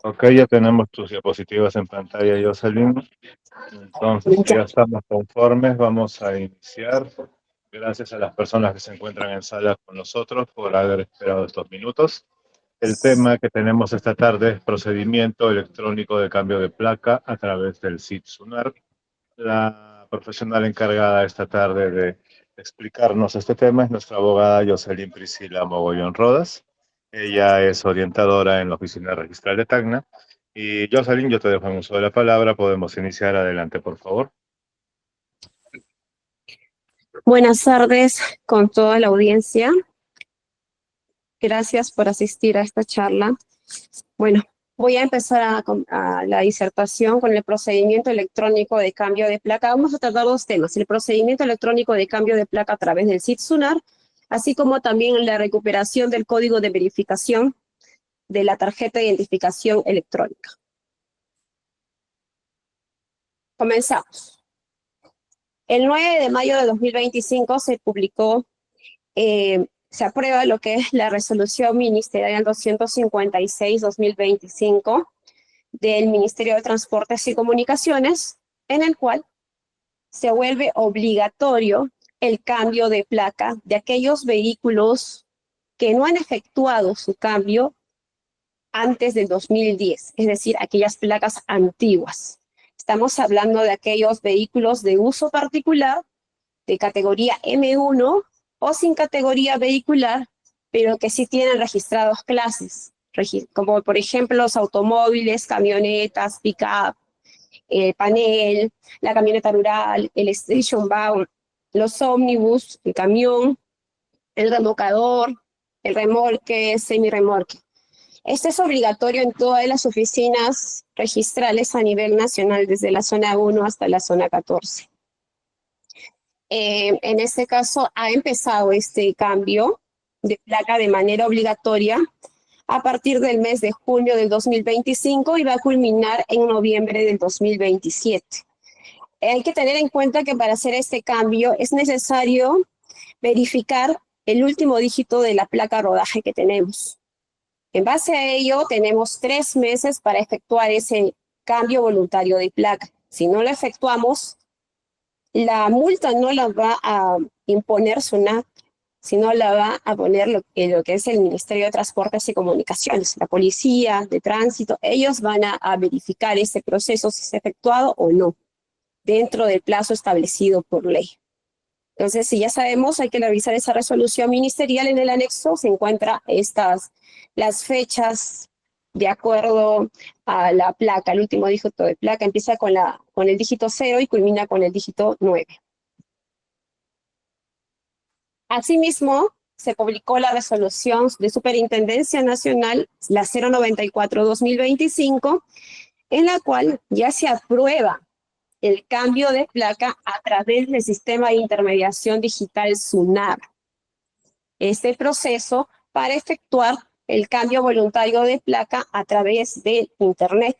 Ok, ya tenemos tus diapositivas en pantalla, Jocelyn. Entonces, si ya estamos conformes, vamos a iniciar. Gracias a las personas que se encuentran en sala con nosotros por haber esperado estos minutos. El tema que tenemos esta tarde es procedimiento electrónico de cambio de placa a través del SIT SUNAR. La profesional encargada esta tarde de explicarnos este tema es nuestra abogada Jocelyn Priscila Mogollón Rodas. Ella es orientadora en la oficina registral de Tacna. Y Jocelyn, yo te dejo en uso de la palabra. Podemos iniciar. Adelante, por favor. Buenas tardes con toda la audiencia. Gracias por asistir a esta charla. Bueno, voy a empezar a la disertación con el procedimiento electrónico de cambio de placa. Vamos a tratar dos temas: el procedimiento electrónico de cambio de placa a través del SIT SUNAR, así como también la recuperación del código de verificación de la tarjeta de identificación electrónica. Comenzamos. El 9 de mayo de 2025 se publicó, se aprueba lo que es la resolución ministerial 256-2025 del Ministerio de Transportes y Comunicaciones, en el cual se vuelve obligatorio el cambio de placa de aquellos vehículos que no han efectuado su cambio antes del 2010, es decir, aquellas placas antiguas. Estamos hablando de aquellos vehículos de uso particular, de categoría M1 o sin categoría vehicular, pero que sí tienen registrados clases, como por ejemplo los automóviles, camionetas, pick-up, panel, la camioneta rural, el station wagon, los ómnibus, el camión, el remolcador, el remolque, semirremolque. Esto es obligatorio en todas las oficinas registrales a nivel nacional, desde la zona 1 hasta la zona 14. En este caso, ha empezado este cambio de placa de manera obligatoria a partir del mes de junio del 2025 y va a culminar en noviembre del 2027. Hay que tener en cuenta que para hacer este cambio es necesario verificar el último dígito de la placa rodaje que tenemos. En base a ello, tenemos 3 meses para efectuar ese cambio voluntario de placa. Si no lo efectuamos, la multa no la va a imponer SUNAT, sino la va a poner lo que es el Ministerio de Transportes y Comunicaciones, la Policía de Tránsito. Ellos van a verificar ese proceso, si se ha efectuado o no, dentro del plazo establecido por ley. Entonces, si ya sabemos, hay que revisar esa resolución ministerial. En el anexo se encuentran las fechas de acuerdo a la placa. El último dígito de placa empieza con el dígito 0 y culmina con el dígito 9. Asimismo, se publicó la resolución de Superintendencia Nacional, la 094-2025, en la cual ya se aprueba el cambio de placa a través del sistema de intermediación digital SUNAR. Este proceso para efectuar el cambio voluntario de placa a través de Internet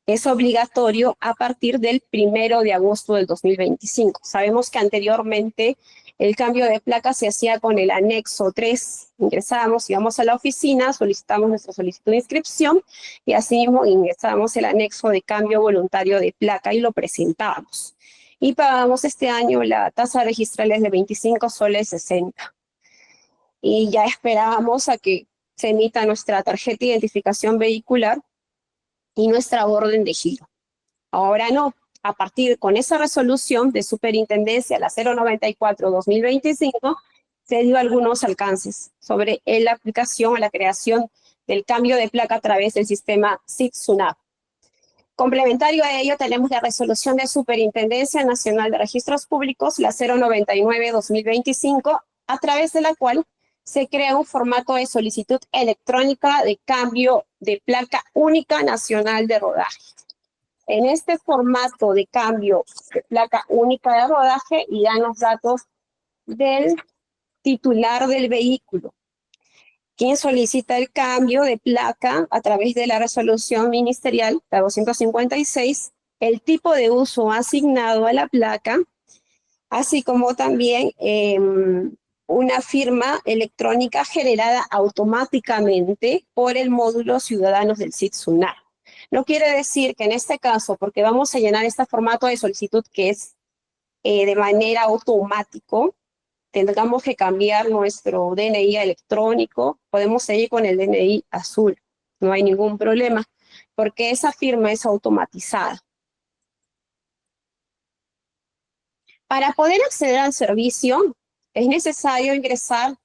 es obligatorio a partir del 1 de agosto del 2025. Sabemos que anteriormente el cambio de placa se hacía con el anexo 3. Ingresábamos, íbamos a la oficina, solicitamos nuestra solicitud de inscripción y así mismo ingresábamos el anexo de cambio voluntario de placa y lo presentábamos. Y pagábamos este año la tasa registral es de 25 soles 60. Y ya esperábamos a que se emita nuestra tarjeta de identificación vehicular y nuestra orden de giro. Ahora no. A partir con esa resolución de superintendencia, la 094-2025, se dio algunos alcances sobre la aplicación a la creación del cambio de placa a través del sistema SIT SUNAR. Complementario a ello, tenemos la resolución de Superintendencia Nacional de Registros Públicos, la 099-2025, a través de la cual se crea un formato de solicitud electrónica de cambio de placa única nacional de rodaje. En este formato de cambio de placa única de rodaje irán los datos del titular del vehículo, quien solicita el cambio de placa a través de la resolución ministerial, la 256, el tipo de uso asignado a la placa, así como también una firma electrónica generada automáticamente por el módulo Ciudadanos del SIT SUNAR. No quiere decir que en este caso, porque vamos a llenar este formato de solicitud que es de manera automático, tengamos que cambiar nuestro DNI electrónico, podemos seguir con el DNI azul, no hay ningún problema, porque esa firma es automatizada. Para poder acceder al servicio, es necesario ingresar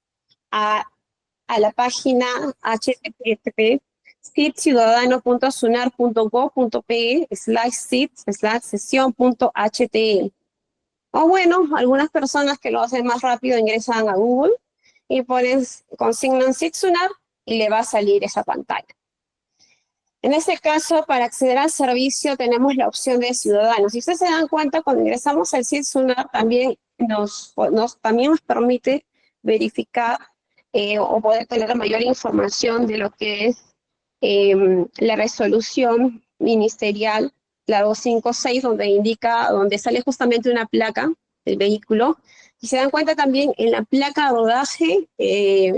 a la página http://sit.ciudadano.sunar.gov.pe/sit/sesión.htl. O bueno, algunas personas que lo hacen más rápido ingresan a Google y consignan SIT SUNAR y le va a salir esa pantalla. En este caso, para acceder al servicio tenemos la opción de Ciudadanos. Si ustedes se dan cuenta, cuando ingresamos al SIT SUNAR también nos permite verificar o poder tener mayor información de lo que es la resolución ministerial, la 256, donde sale justamente una placa del vehículo. Si se dan cuenta también, en la placa de rodaje,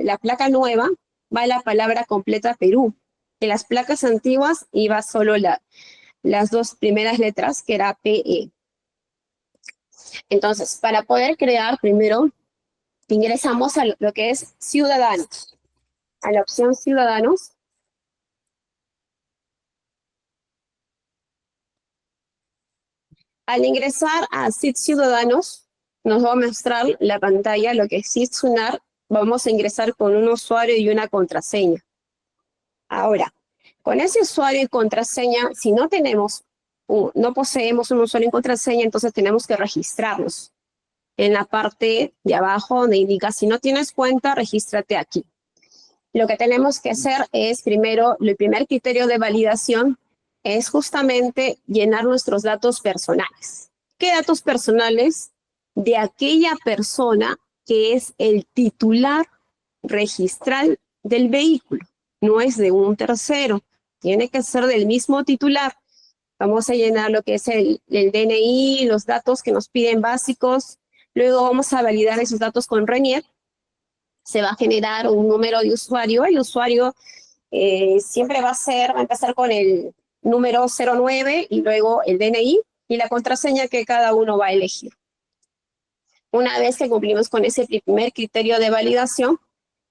la placa nueva, va la palabra completa Perú. En las placas antiguas iba solo las dos primeras letras, que era PE. Entonces, para poder crear, primero ingresamos a lo que es Ciudadanos, a la opción Ciudadanos. Al ingresar a SIT Ciudadanos, nos va a mostrar la pantalla, lo que es SIT SUNAR. Vamos a ingresar con un usuario y una contraseña. Ahora, con ese usuario y contraseña, si no poseemos un usuario y contraseña, entonces tenemos que registrarnos. En la parte de abajo donde indica, si no tienes cuenta, regístrate aquí. Lo que tenemos que hacer es, primero, el primer criterio de validación es justamente llenar nuestros datos personales. ¿Qué datos personales? De aquella persona que es el titular registral del vehículo. No es de un tercero, tiene que ser del mismo titular. Vamos a llenar lo que es el DNI, los datos que nos piden básicos. Luego vamos a validar esos datos con RENIER. Se va a generar un número de usuario. El usuario siempre va a empezar con el número 09 y luego el DNI y la contraseña que cada uno va a elegir. Una vez que cumplimos con ese primer criterio de validación,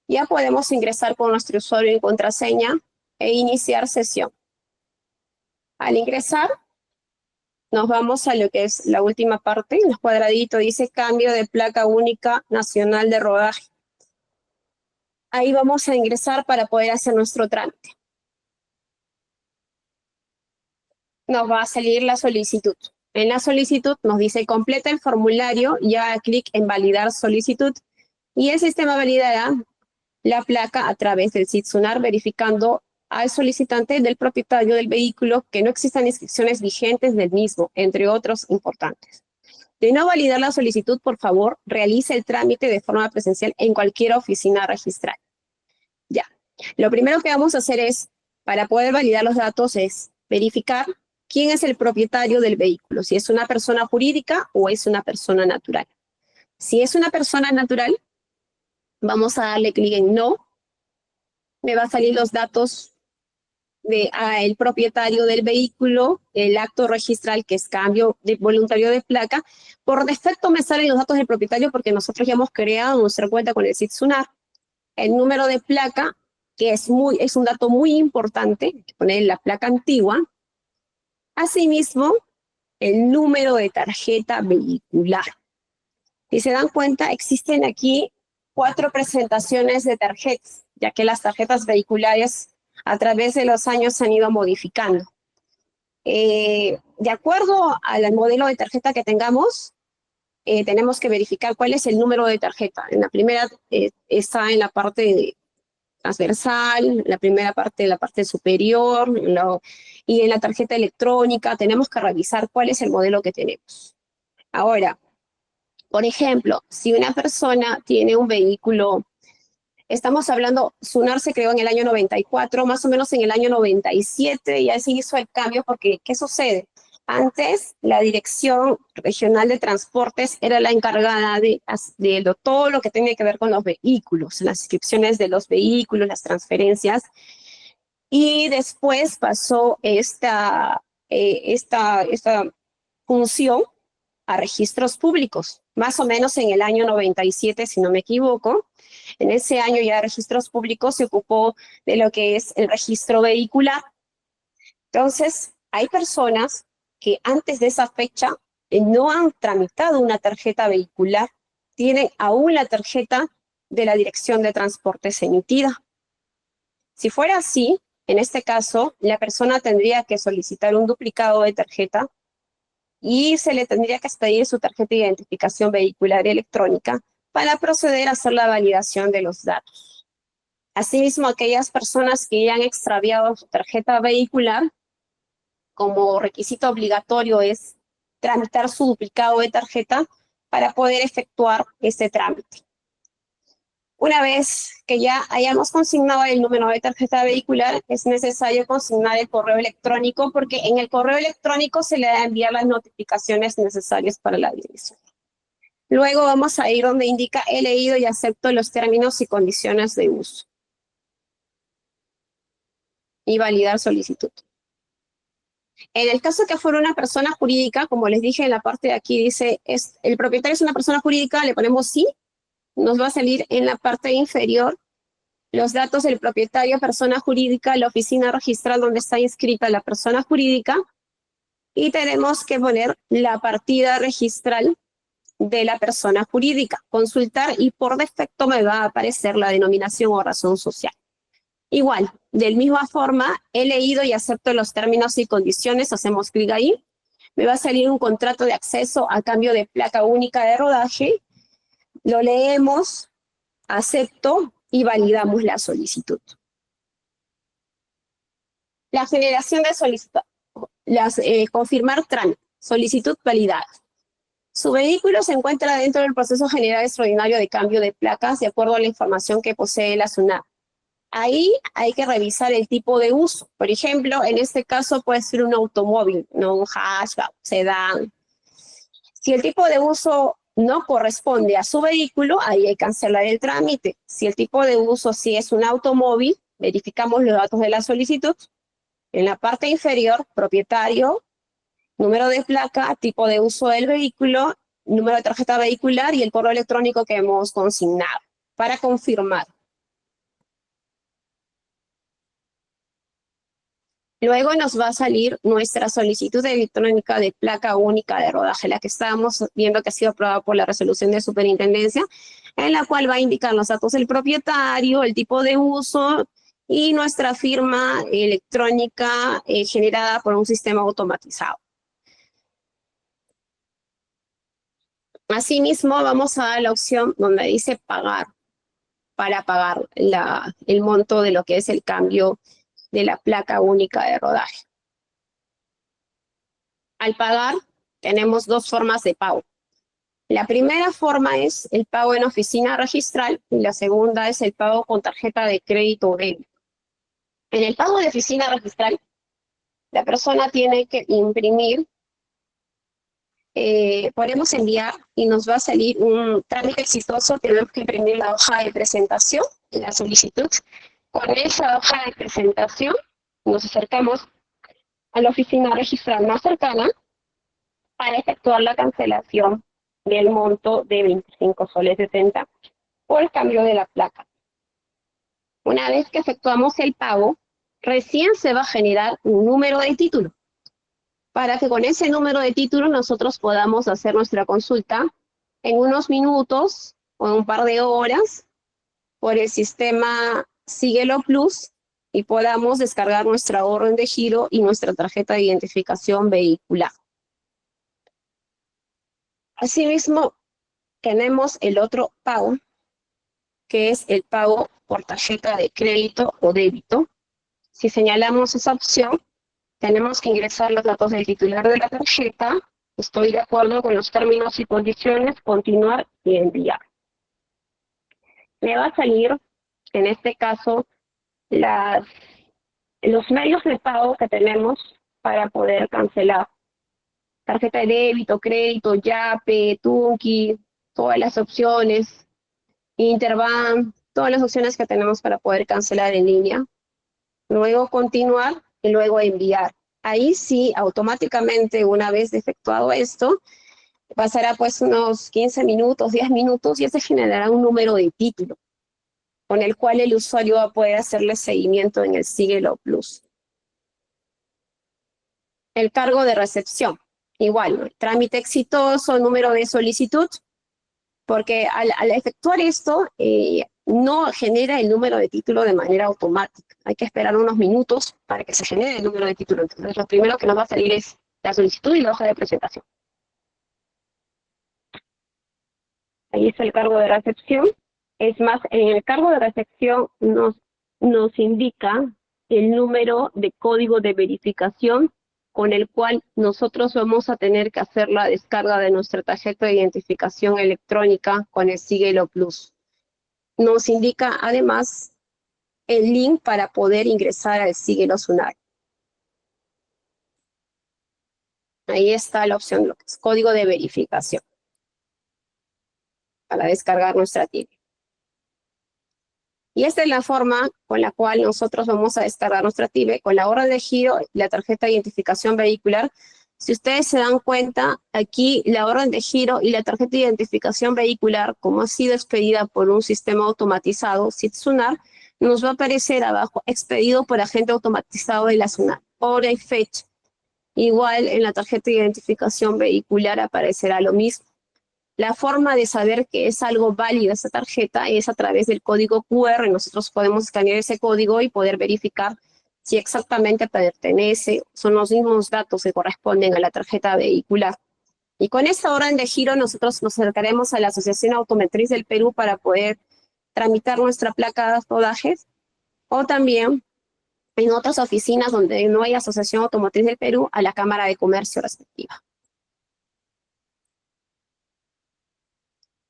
ya podemos ingresar con nuestro usuario y contraseña e iniciar sesión. Al ingresar, nos vamos a lo que es la última parte. En el cuadradito dice cambio de placa única nacional de rodaje. Ahí vamos a ingresar para poder hacer nuestro trámite. Nos va a salir la solicitud. En la solicitud nos dice completa el formulario, ya haga clic en validar solicitud y el sistema validará la placa a través del SIT SUNAR, verificando al solicitante del propietario del vehículo que no existan inscripciones vigentes del mismo, entre otros importantes. De no validar la solicitud, por favor, realice el trámite de forma presencial en cualquier oficina registral. Ya, lo primero que vamos a hacer es, para poder validar los datos, es verificar quién es el propietario del vehículo, si es una persona jurídica o es una persona natural. Si es una persona natural, vamos a darle clic en no. Me va a salir los datos del propietario del vehículo, el acto registral que es cambio de voluntario de placa. Por defecto me salen los datos del propietario porque nosotros ya hemos creado nuestra cuenta con el SIT SUNAR. El número de placa, que es un dato muy importante, hay que poner la placa antigua. Asimismo, el número de tarjeta vehicular. Si se dan cuenta, existen aquí 4 presentaciones de tarjetas, ya que las tarjetas vehiculares a través de los años se han ido modificando. De acuerdo al modelo de tarjeta que tengamos, tenemos que verificar cuál es el número de tarjeta. En la primera está en la parte transversal, la primera parte, la parte superior, y en la tarjeta electrónica tenemos que revisar cuál es el modelo que tenemos. Ahora, por ejemplo, si una persona tiene un vehículo, estamos hablando, SUNAR se creó en el año 94, más o menos en el año 97 ya se hizo el cambio porque, ¿qué sucede? Antes, la Dirección Regional de Transportes era la encargada de todo lo que tenía que ver con los vehículos, las inscripciones de los vehículos, las transferencias. Y después pasó esta función a registros públicos, más o menos en el año 97, si no me equivoco. En ese año ya registros públicos se ocupó de lo que es el registro vehicular. Entonces, hay personas que antes de esa fecha no han tramitado una tarjeta vehicular, tienen aún la tarjeta de la Dirección de Transportes emitida. Si fuera así, en este caso, la persona tendría que solicitar un duplicado de tarjeta y se le tendría que expedir su tarjeta de identificación vehicular electrónica para proceder a hacer la validación de los datos. Asimismo, aquellas personas que ya han extraviado su tarjeta vehicular, como requisito obligatorio es tramitar su duplicado de tarjeta para poder efectuar este trámite. Una vez que ya hayamos consignado el número de tarjeta vehicular, es necesario consignar el correo electrónico porque en el correo electrónico se le va a enviar las notificaciones necesarias para la dirección. Luego vamos a ir donde indica he leído y acepto los términos y condiciones de uso. Y validar solicitud. En el caso que fuera una persona jurídica, como les dije en la parte de aquí, dice, el propietario es una persona jurídica, le ponemos sí, nos va a salir en la parte inferior los datos del propietario, persona jurídica, la oficina registral donde está inscrita la persona jurídica, y tenemos que poner la partida registral de la persona jurídica, consultar, y por defecto me va a aparecer la denominación o razón social. Igual, de misma forma, he leído y acepto los términos y condiciones, hacemos clic ahí, me va a salir un contrato de acceso a cambio de placa única de rodaje, lo leemos, acepto y validamos la solicitud. La generación de solicitud, confirmar trámite, solicitud validada. Su vehículo se encuentra dentro del proceso general extraordinario de cambio de placas de acuerdo a la información que posee la SUNAT. Ahí hay que revisar el tipo de uso. Por ejemplo, en este caso puede ser un automóvil, no un hatchback, sedán. Si el tipo de uso no corresponde a su vehículo, ahí hay que cancelar el trámite. Si el tipo de uso sí es un automóvil, verificamos los datos de la solicitud. En la parte inferior, propietario, número de placa, tipo de uso del vehículo, número de tarjeta vehicular y el correo electrónico que hemos consignado para confirmar. Luego nos va a salir nuestra solicitud electrónica de placa única de rodaje, la que estábamos viendo que ha sido aprobada por la resolución de superintendencia, en la cual va a indicar los datos del propietario, el tipo de uso y nuestra firma electrónica generada por un sistema automatizado. Asimismo, vamos a dar la opción donde dice pagar, para pagar el monto de lo que es el cambio de la placa única de rodaje. Al pagar, tenemos dos formas de pago. La primera forma es el pago en oficina registral y la segunda es el pago con tarjeta de crédito o débito. En el pago de oficina registral, la persona tiene que imprimir, podemos enviar y nos va a salir un trámite exitoso, tenemos que imprimir la hoja de presentación, la solicitud. Con esa hoja de presentación nos acercamos a la oficina registral más cercana para efectuar la cancelación del monto de 25 soles 60 por el cambio de la placa. Una vez que efectuamos el pago, recién se va a generar un número de título, para que con ese número de título nosotros podamos hacer nuestra consulta en unos minutos o en un par de horas por el sistema Síguelo Plus y podamos descargar nuestra orden de giro y nuestra tarjeta de identificación vehicular. Asimismo, tenemos el otro pago, que es el pago por tarjeta de crédito o débito. Si señalamos esa opción, tenemos que ingresar los datos del titular de la tarjeta, estoy de acuerdo con los términos y condiciones, continuar y enviar. Me va a salir, en este caso, los medios de pago que tenemos para poder cancelar tarjeta de débito, crédito, Yape, Tunki, todas las opciones, Interbank, todas las opciones que tenemos para poder cancelar en línea. Luego continuar y luego enviar. Ahí sí, automáticamente, una vez efectuado esto, pasará pues unos 15 minutos, 10 minutos y se generará un número de título con el cual el usuario va a poder hacerle seguimiento en el Síguelo Plus. El cargo de recepción. Igual, ¿no? Trámite exitoso, número de solicitud, porque al efectuar esto, no genera el número de título de manera automática. Hay que esperar unos minutos para que se genere el número de título. Entonces, lo primero que nos va a salir es la solicitud y la hoja de presentación. Ahí está el cargo de recepción. Es más, en el cargo de recepción nos indica el número de código de verificación con el cual nosotros vamos a tener que hacer la descarga de nuestra tarjeta de identificación electrónica con el Síguelo Plus. Nos indica además el link para poder ingresar al Síguelo Sunar. Ahí está la opción, lo que es código de verificación para descargar nuestra TIC. Y esta es la forma con la cual nosotros vamos a descargar nuestra TIBE con la orden de giro y la tarjeta de identificación vehicular. Si ustedes se dan cuenta, aquí la orden de giro y la tarjeta de identificación vehicular, como ha sido expedida por un sistema automatizado, SIT-SUNAR, nos va a aparecer abajo, expedido por agente automatizado de la SUNAR, hora y fecha. Igual en la tarjeta de identificación vehicular aparecerá lo mismo. La forma de saber que es algo válido esa tarjeta es a través del código QR. Nosotros podemos escanear ese código y poder verificar si exactamente pertenece, son los mismos datos que corresponden a la tarjeta vehicular. Y con esta orden de giro nosotros nos acercaremos a la Asociación Automotriz del Perú para poder tramitar nuestra placa de rodajes, o también en otras oficinas donde no hay Asociación Automotriz del Perú, a la Cámara de Comercio respectiva.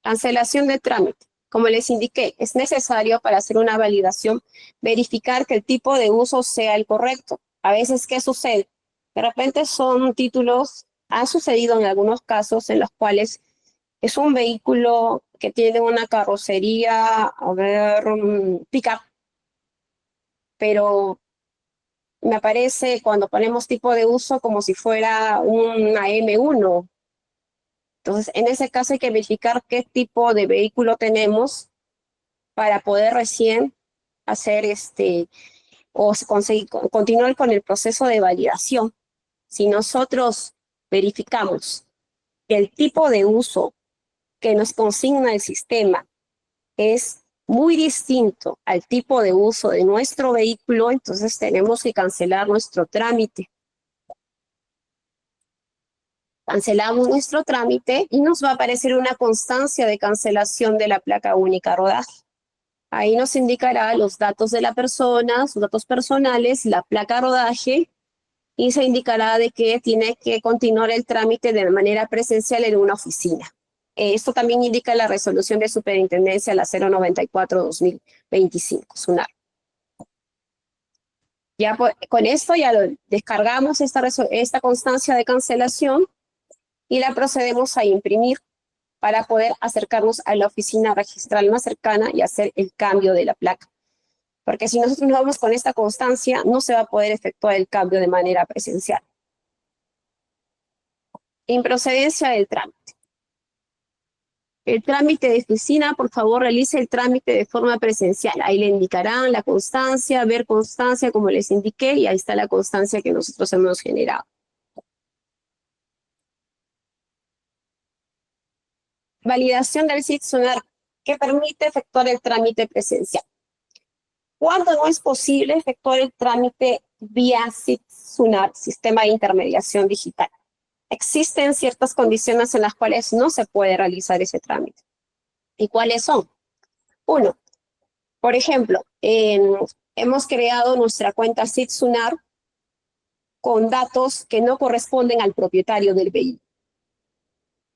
Cancelación de trámite. Como les indiqué, es necesario para hacer una validación verificar que el tipo de uso sea el correcto. A veces, ¿qué sucede? De repente son títulos, ha sucedido en algunos casos en los cuales es un vehículo que tiene una carrocería, pick-up, pero me aparece cuando ponemos tipo de uso como si fuera una M1. Entonces, en ese caso hay que verificar qué tipo de vehículo tenemos para poder recién hacer o conseguir, continuar con el proceso de validación. Si nosotros verificamos que el tipo de uso que nos consigna el sistema es muy distinto al tipo de uso de nuestro vehículo, entonces tenemos que cancelar nuestro trámite. Cancelamos nuestro trámite y nos va a aparecer una constancia de cancelación de la placa única rodaje. Ahí nos indicará los datos de la persona, sus datos personales, la placa rodaje, y se indicará de que tiene que continuar el trámite de manera presencial en una oficina. Esto también indica la resolución de superintendencia, la 094-2025, SUNAR. Ya con esto ya descargamos esta constancia de cancelación y la procedemos a imprimir para poder acercarnos a la oficina registral más cercana y hacer el cambio de la placa. Porque si nosotros nos vamos con esta constancia, no se va a poder efectuar el cambio de manera presencial. Improcedencia del trámite. El trámite de oficina, por favor, realice el trámite de forma presencial. Ahí le indicarán la constancia, ver constancia, como les indiqué, y ahí está la constancia que nosotros hemos generado. Validación del SIT-SUNAR, que permite efectuar el trámite presencial. ¿Cuándo no es posible efectuar el trámite vía SIT-SUNAR, Sistema de Intermediación Digital? Existen ciertas condiciones en las cuales no se puede realizar ese trámite. ¿Y cuáles son? Uno, por ejemplo, hemos creado nuestra cuenta SIT-SUNAR con datos que no corresponden al propietario del vehículo.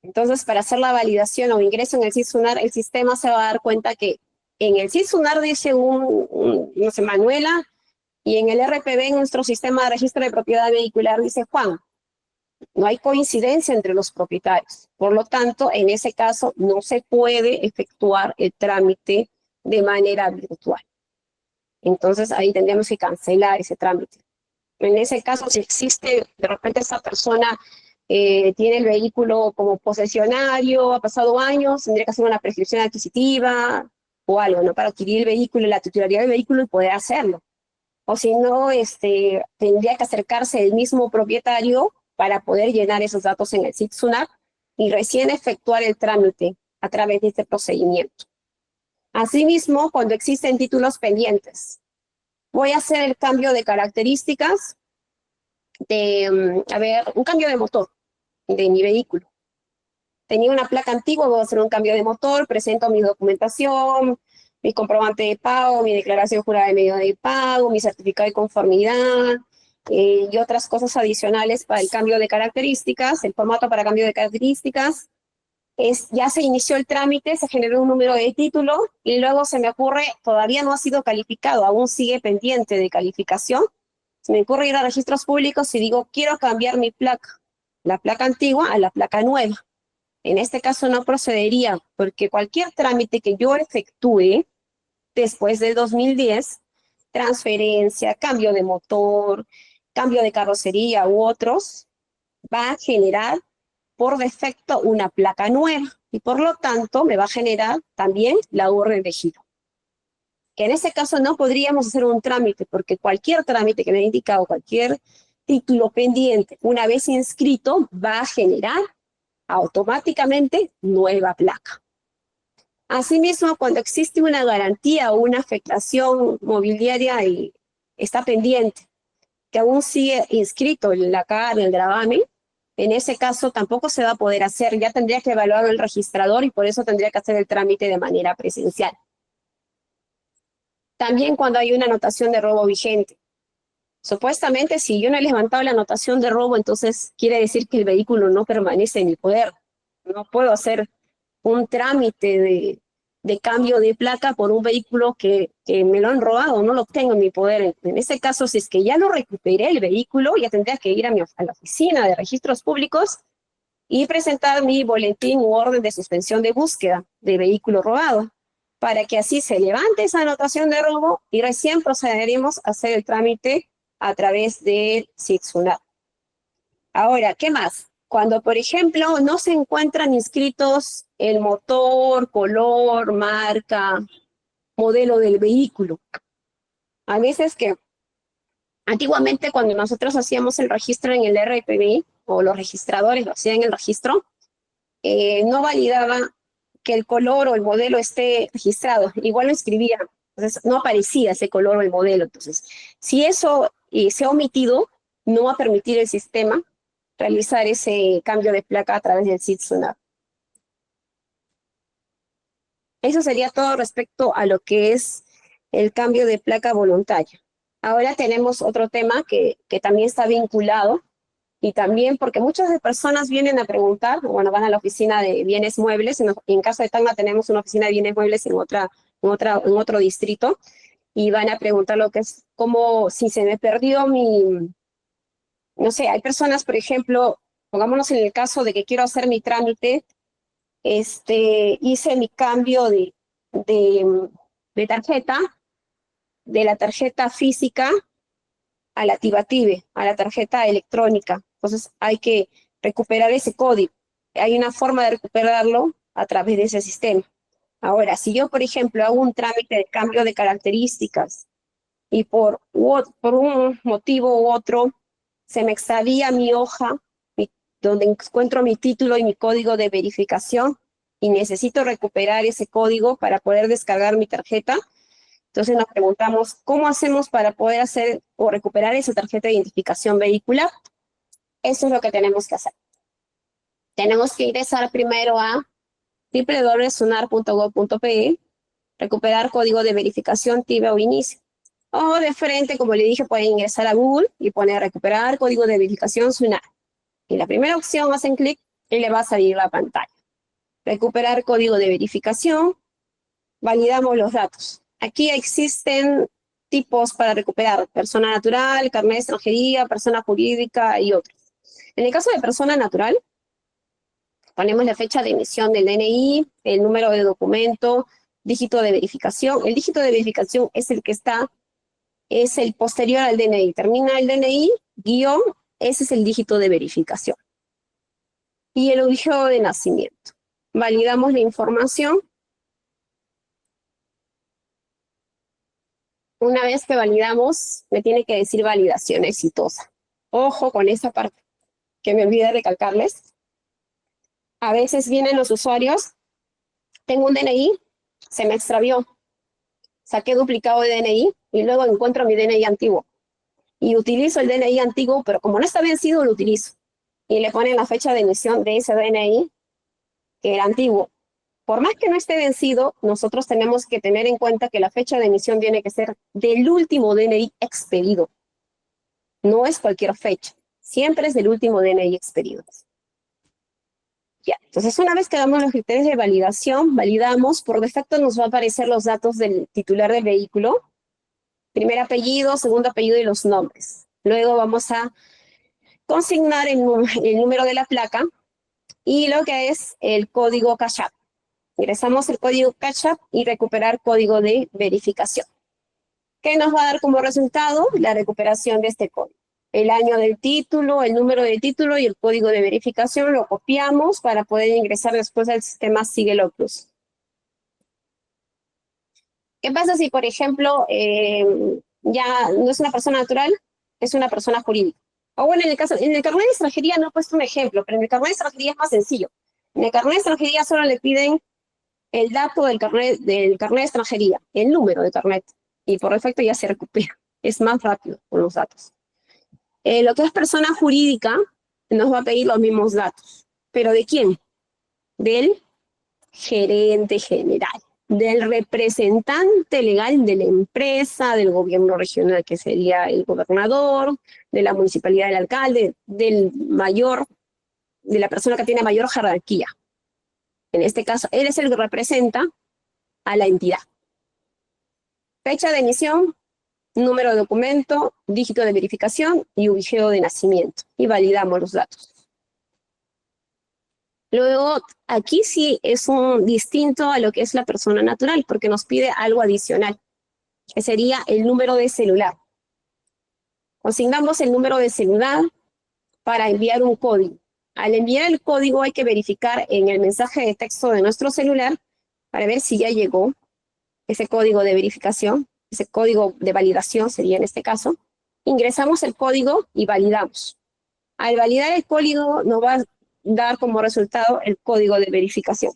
Entonces, para hacer la validación o ingreso en el SIT-SUNAR, el sistema se va a dar cuenta que en el SIT-SUNAR dice no sé, Manuela, y en el RPV, en nuestro sistema de registro de propiedad vehicular, dice Juan. No hay coincidencia entre los propietarios. Por lo tanto, en ese caso, no se puede efectuar el trámite de manera virtual. Entonces, ahí tendríamos que cancelar ese trámite. En ese caso, si existe, de repente esa persona tiene el vehículo como posesionario, ha pasado años, tendría que hacer una prescripción adquisitiva o algo, ¿no? Para adquirir el vehículo, la titularidad del vehículo y poder hacerlo. O si no, tendría que acercarse el mismo propietario para poder llenar esos datos en el SIT SUNAT y recién efectuar el trámite a través de este procedimiento. Asimismo, cuando existen títulos pendientes, voy a hacer el cambio de características un cambio de motor de mi vehículo. Tenía una placa antigua, voy a hacer un cambio de motor, presento mi documentación, mi comprobante de pago, mi declaración jurada de medio de pago, mi certificado de conformidad y otras cosas adicionales para el cambio de características, el formato para cambio de características. Ya se inició el trámite, se generó un número de título y luego se me ocurre, todavía no ha sido calificado, aún sigue pendiente de calificación. Se me ocurre ir a registros públicos y digo, quiero cambiar mi placa, la placa antigua a la placa nueva. En este caso no procedería porque cualquier trámite que yo efectúe después del 2010, transferencia, cambio de motor, cambio de carrocería u otros, va a generar por defecto una placa nueva y por lo tanto me va a generar también la orden de giro. Que en ese caso no podríamos hacer un trámite porque cualquier trámite que me haya indicado, cualquier título pendiente, una vez inscrito, va a generar automáticamente nueva placa. Asimismo, cuando existe una garantía o una afectación mobiliaria y está pendiente, que aún sigue inscrito en la carga, el gravamen, en ese caso tampoco se va a poder hacer, ya tendría que evaluarlo el registrador y por eso tendría que hacer el trámite de manera presencial. También cuando hay una anotación de robo vigente. Supuestamente, si yo no he levantado la anotación de robo, entonces quiere decir que el vehículo no permanece en mi poder. No puedo hacer un trámite de cambio de placa por un vehículo que me lo han robado, no lo tengo en mi poder. En ese caso, si es que ya no recuperé el vehículo, ya tendría que ir a la oficina de registros públicos y presentar mi boletín u orden de suspensión de búsqueda de vehículo robado, para que así se levante esa anotación de robo y recién procederemos a hacer el trámite a través de SIT SUNAT. Ahora, ¿qué más? Cuando, por ejemplo, no se encuentran inscritos el motor, color, marca, modelo del vehículo. A veces que antiguamente cuando nosotros hacíamos el registro en el RPB, o los registradores lo hacían en el registro, no validaba que el color o el modelo esté registrado. Igual lo escribía, entonces no aparecía ese color o el modelo. Entonces, si eso se ha omitido, no va a permitir el sistema realizar ese cambio de placa a través del SIT SUNAT. Eso sería todo respecto a lo que es el cambio de placa voluntaria. Ahora tenemos otro tema que también está vinculado y también porque muchas de personas vienen a preguntar, bueno, van a la oficina de bienes muebles, en caso de Tacna tenemos una oficina de bienes muebles en otro distrito, y van a preguntar lo que es como si se me perdió no sé, hay personas, por ejemplo, pongámonos en el caso de que quiero hacer mi trámite, hice mi cambio de tarjeta, de la tarjeta física a la TIBA-TIBE, a la tarjeta electrónica. Entonces hay que recuperar ese código. Hay una forma de recuperarlo a través de ese sistema. Ahora, si yo, por ejemplo, hago un trámite de cambio de características y por un motivo u otro se me extravía mi hoja, donde encuentro mi título y mi código de verificación, y necesito recuperar ese código para poder descargar mi tarjeta, entonces nos preguntamos, ¿cómo hacemos para poder hacer o recuperar esa tarjeta de identificación vehicular? Eso es lo que tenemos que hacer. Tenemos que ingresar primero a www.sunar.gov.pe, recuperar código de verificación TIBA o inicio. O de frente, como le dije, pueden ingresar a Google y poner recuperar código de verificación SUNAT. Y la primera opción hacen clic y le va a salir la pantalla. Recuperar código de verificación, validamos los datos. Aquí existen tipos para recuperar: persona natural, carnet de extranjería, persona jurídica y otros. En el caso de persona natural, ponemos la fecha de emisión del DNI, el número de documento, dígito de verificación. El dígito de verificación es el que es el posterior al DNI. Termina el DNI, guión, ese es el dígito de verificación. Y el ubicado de nacimiento. Validamos la información. Una vez que validamos, me tiene que decir validación exitosa. Ojo con esa parte, que me olvidé recalcarles. A veces vienen los usuarios, tengo un DNI, se me extravió, saqué duplicado de DNI y luego encuentro mi DNI antiguo. Y utilizo el DNI antiguo, pero como no está vencido, lo utilizo. Y le ponen la fecha de emisión de ese DNI, que era antiguo. Por más que no esté vencido, nosotros tenemos que tener en cuenta que la fecha de emisión tiene que ser del último DNI expedido. No es cualquier fecha, siempre es del último DNI expedido. Ya, entonces una vez que damos los criterios de validación, validamos, por defecto nos va a aparecer los datos del titular del vehículo, primer apellido, segundo apellido y los nombres. Luego vamos a consignar el número de la placa y lo que es el código CACHAP. Ingresamos el código CACHAP y recuperar código de verificación. ¿Qué nos va a dar como resultado? La recuperación de este código. El año del título, el número del título y el código de verificación lo copiamos para poder ingresar después al sistema Síguelo Plus. ¿Qué pasa si, por ejemplo, ya no es una persona natural, es una persona jurídica? O bueno, en el carnet de extranjería no he puesto un ejemplo, pero en el carnet de extranjería es más sencillo. En el carnet de extranjería solo le piden el dato del carnet de extranjería, el número de carnet, y por defecto ya se recupera. Es más rápido con los datos. Lo que es persona jurídica nos va a pedir los mismos datos. ¿Pero de quién? Del gerente general, del representante legal de la empresa, del gobierno regional, que sería el gobernador, de la municipalidad del alcalde, de la persona que tiene mayor jerarquía. En este caso, él es el que representa a la entidad. Fecha de emisión, número de documento, dígito de verificación y ubicado de nacimiento. Y validamos los datos. Luego, aquí sí es un distinto a lo que es la persona natural, porque nos pide algo adicional, que sería el número de celular. Consignamos el número de celular para enviar un código. Al enviar el código hay que verificar en el mensaje de texto de nuestro celular para ver si ya llegó ese código de verificación, ese código de validación sería en este caso. Ingresamos el código y validamos. Al validar el código nos va a dar como resultado el código de verificación.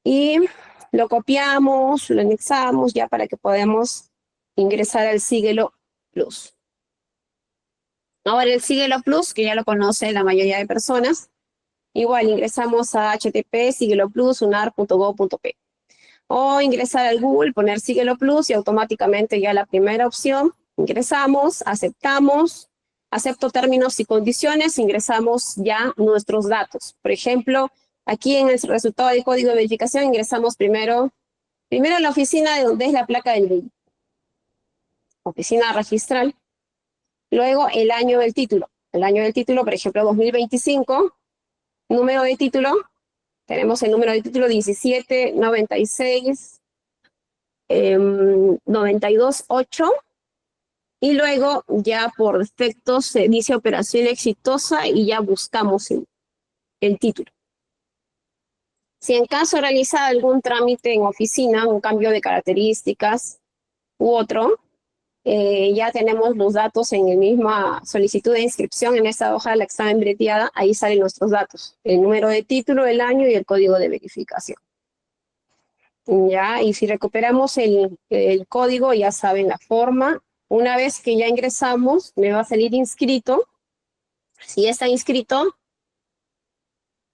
Y lo copiamos, lo anexamos ya para que podamos ingresar al Síguelo Plus. Ahora el Síguelo Plus, que ya lo conoce la mayoría de personas, igual ingresamos a http://sigueloplus.unar.gov.p o ingresar al Google, poner Síguelo Plus y automáticamente ya la primera opción, ingresamos, aceptamos, acepto términos y condiciones, ingresamos ya nuestros datos. Por ejemplo, aquí en el resultado del código de verificación ingresamos primero la oficina de donde es la placa del vehículo, oficina registral. Luego, el año del título. El año del título, por ejemplo, 2025. Número de título. Tenemos el número de título 1796928. Y luego, ya por defecto, se dice operación exitosa y ya buscamos el título. Si en caso realiza algún trámite en oficina, un cambio de características u otro, ya tenemos los datos en la misma solicitud de inscripción, en esa hoja la que está embreteada, ahí salen nuestros datos, el número de título, el año y el código de verificación. Ya, y si recuperamos el código, ya saben la forma. Una vez que ya ingresamos, me va a salir inscrito. Si está inscrito,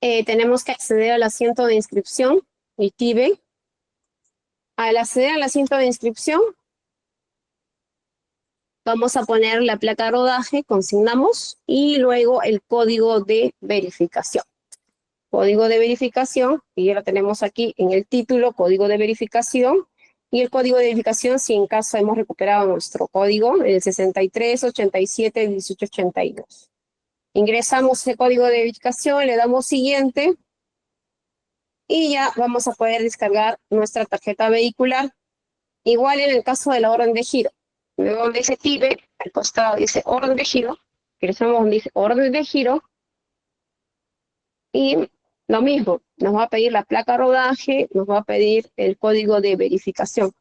tenemos que acceder al asiento de inscripción, el TIBE. Al acceder al asiento de inscripción, vamos a poner la placa de rodaje, consignamos, y luego el código de verificación. Código de verificación, y ya lo tenemos aquí en el título, código de verificación, y el código de verificación si en caso hemos recuperado nuestro código, el 63871882. Ingresamos ese código de verificación, le damos siguiente y ya vamos a poder descargar nuestra tarjeta vehicular. Igual en el caso de la orden de giro, donde dice TIBE, al costado dice orden de giro, ingresamos donde dice orden de giro y lo mismo, nos va a pedir la placa rodaje, nos va a pedir el código de verificación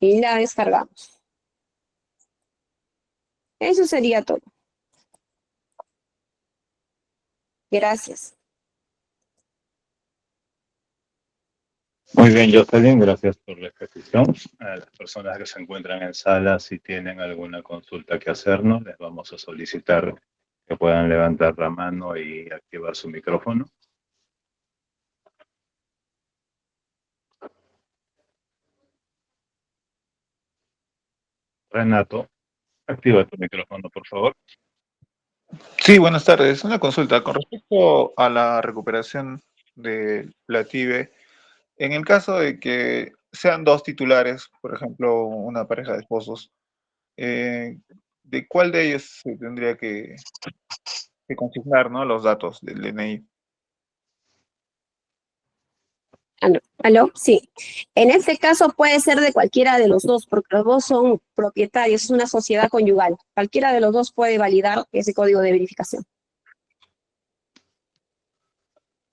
y la descargamos. Eso sería todo. Gracias. Muy bien, Jocelyn, gracias por la exposición. A las personas que se encuentran en sala, si tienen alguna consulta que hacernos, les vamos a solicitar que puedan levantar la mano y activar su micrófono. Renato, activa tu micrófono, por favor. Sí, buenas tardes. Una consulta con respecto a la recuperación de la TIBE. En el caso de que sean dos titulares, por ejemplo, una pareja de esposos, ¿de cuál de ellos se tendría que consignar, ¿no?, los datos del DNI? ¿Aló? Sí. En este caso puede ser de cualquiera de los dos, porque los dos son propietarios, es una sociedad conyugal. Cualquiera de los dos puede validar ese código de verificación.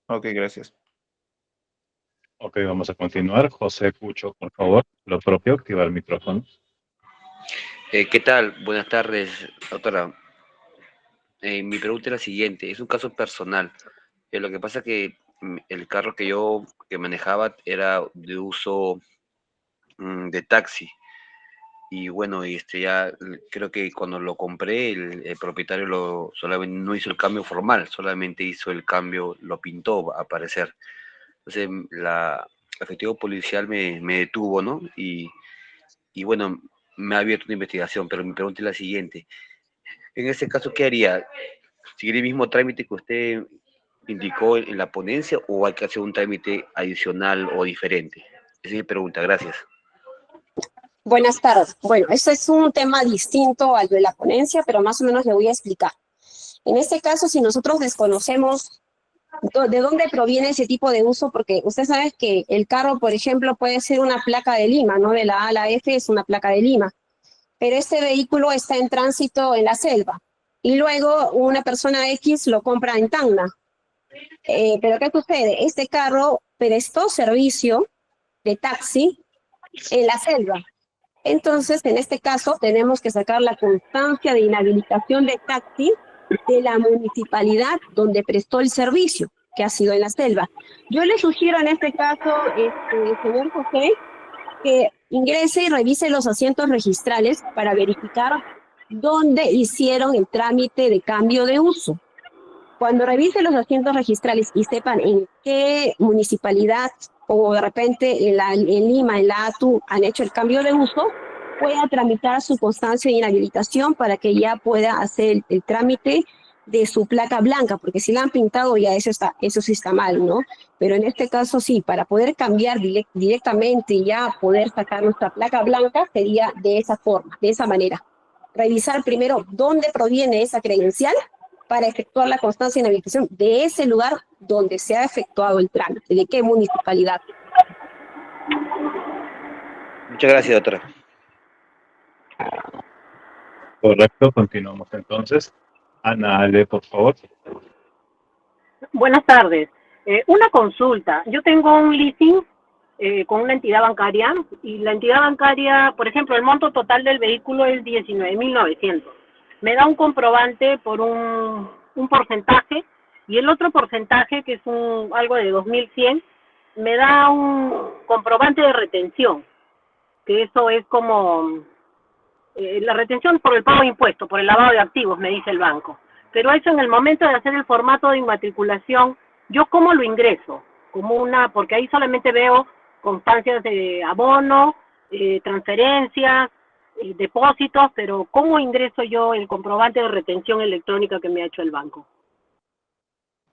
Ok, gracias. Ok, vamos a continuar. José Cucho, por favor, lo propio, activar el micrófono. ¿Qué tal? Buenas tardes, doctora. Mi pregunta es la siguiente, es un caso personal. Lo que pasa es que el carro que yo manejaba era de uso de taxi. Y bueno, ya creo que cuando lo compré, el propietario solamente no hizo el cambio formal, solamente hizo el cambio, lo pintó a parecer. Entonces, el efectivo policial me detuvo, ¿no? Y bueno, me ha abierto una investigación, pero mi pregunta es la siguiente. En ese caso, ¿qué haría? ¿Seguir el mismo trámite que usted indicó en la ponencia o hay que hacer un trámite adicional o diferente? Esa es mi pregunta, gracias. Buenas tardes. Bueno, este es un tema distinto al de la ponencia, pero más o menos le voy a explicar. En este caso, si nosotros desconocemos de dónde proviene ese tipo de uso, porque usted sabe que el carro, por ejemplo, puede ser una placa de Lima, ¿no? De la A a la F es una placa de Lima, pero este vehículo está en tránsito en la selva y luego una persona X lo compra en Tacna. Pero ¿qué sucede? Este carro prestó servicio de taxi en la selva. Entonces, en este caso, tenemos que sacar la constancia de inhabilitación de taxi de la municipalidad donde prestó el servicio, que ha sido en la selva. Yo le sugiero en este caso, señor José, que ingrese y revise los asientos registrales para verificar dónde hicieron el trámite de cambio de uso. Cuando revise los asientos registrales y sepan en qué municipalidad o de repente en Lima, en la ATU, han hecho el cambio de uso, pueda tramitar su constancia de inhabilitación para que ya pueda hacer el trámite de su placa blanca, porque si la han pintado ya eso sí está mal, ¿no? Pero en este caso sí, para poder cambiar directamente y ya poder sacar nuestra placa blanca sería de esa forma, de esa manera. Revisar primero dónde proviene esa credencial para efectuar la constancia de inhabilitación de ese lugar donde se ha efectuado el trámite, de qué municipalidad. Muchas gracias, doctora. Correcto, continuamos entonces. Ana Ale, por favor. Buenas tardes. Una consulta. Yo tengo un leasing con una entidad bancaria y la entidad bancaria, por ejemplo, el monto total del vehículo es 19.900. Me da un comprobante por un porcentaje y el otro porcentaje, que es algo de 2.100, me da un comprobante de retención, que eso es como la retención por el pago de impuestos, por el lavado de activos, me dice el banco. Pero eso en el momento de hacer el formato de inmatriculación, ¿yo cómo lo ingreso? Porque ahí solamente veo constancias de abono, transferencias, depósitos, pero ¿cómo ingreso yo el comprobante de retención electrónica que me ha hecho el banco?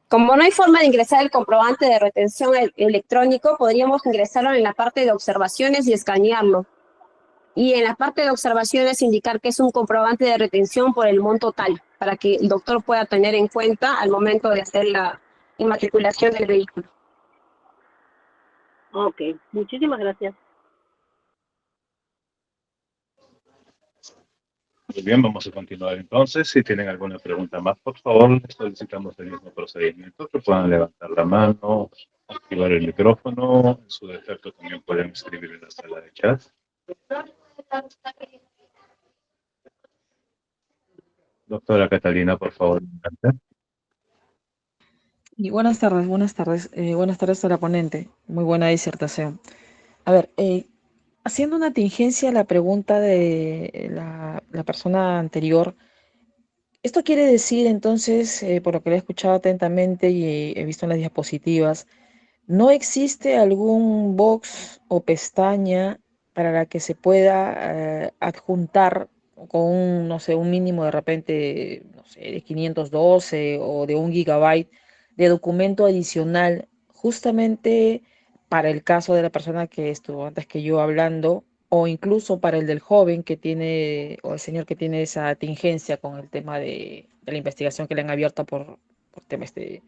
Como no hay forma de ingresar el comprobante de retención electrónico, podríamos ingresarlo en la parte de observaciones y escanearlo. Y en la parte de observaciones indicar que es un comprobante de retención por el monto total, para que el doctor pueda tener en cuenta al momento de hacer la inmatriculación del vehículo. Ok, muchísimas gracias. Muy bien, vamos a continuar entonces. Si tienen alguna pregunta más, por favor, les solicitamos el mismo procedimiento, que puedan levantar la mano, activar el micrófono. En su defecto también pueden escribir en la sala de chat. Doctora Catalina, por favor. Y buenas tardes, buenas tardes a la ponente. Muy buena disertación. A ver, haciendo una tingencia a la pregunta de la persona anterior, esto quiere decir entonces, por lo que le he escuchado atentamente y he visto en las diapositivas, ¿no existe algún box o pestaña para la que se pueda adjuntar con un, no sé, un mínimo de repente, no sé, de 512 o de 1 GB de documento adicional, justamente para el caso de la persona que estuvo antes que yo hablando, o incluso para el del joven que tiene, o el señor que tiene esa tingencia con el tema de la investigación que le han abierto por temas de